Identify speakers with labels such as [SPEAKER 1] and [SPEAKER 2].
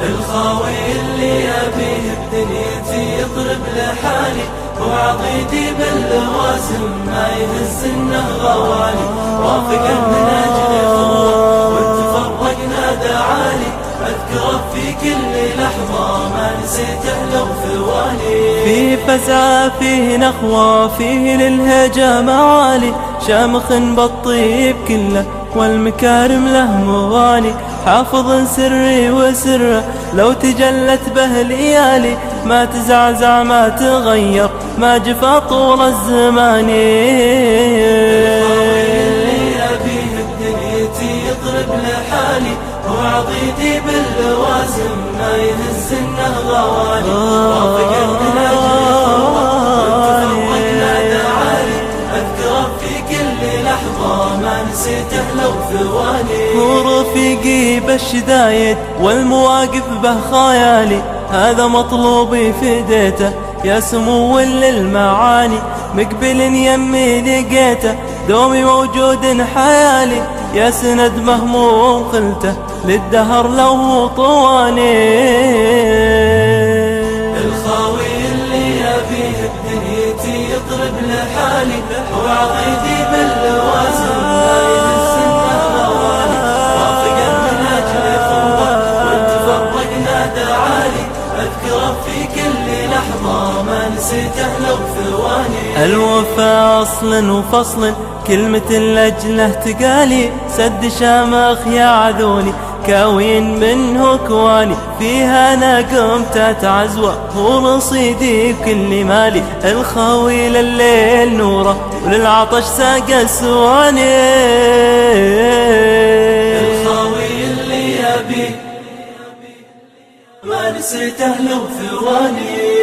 [SPEAKER 1] الخاوي اللي أبيه بدنيتي يطرب لحالي، وعضيدي باللوازم ما يهز انه غوالي. وافقا من اجل اخوه وتفرقنا دعالي، اذكره في كل لحظة ما نسيته لو ثواني.
[SPEAKER 2] فيه فزعة فيه نخوة فيه للهجا معالي، شامخ بالطيب كله والمكارم له مغاني. حافظ سري وسره لو تجلت به ليالي، ما تزعزع ما تغير ما جفا طول الزمان.
[SPEAKER 1] الخاوي اللي أبيه بدنيتي يطرب لحالي، وعضيدي باللوازم ما يهز انه غوالي. وافقا من اجل اخوه وتفرقنا دعالي، اذكره في كل لحظة ما نسيته لو ثواني.
[SPEAKER 2] هو رفيقي بالشدايد والمواقف به خيالي، هذا مطلوبي فديته يا سمو للمعاني. مقبل يمي لقيته دومي موجود حيالي، يا سند مهموم خلته للدهر لو طواني.
[SPEAKER 1] الخاوي اللي أبيه بدنيتي يطرب لحالي، وعضيدي باللوازم ما يهز انه غوالي. وافقا من اجل اخوه وتفرقنا دعالي، اذكره في كل لحظة ما نسيته لو ثواني.
[SPEAKER 2] الوفا أصل وفصل كلمة لأجله تقالي، سد شامخ يا عذولي كاوين منه كواني. فيها أنا قمت أتعزوى هو رصيدي بكل مالي، الخاوي لليل نوره وللعطش ساق السواني.
[SPEAKER 1] الخاوي اللي أبيه ما نسيته لو ثواني.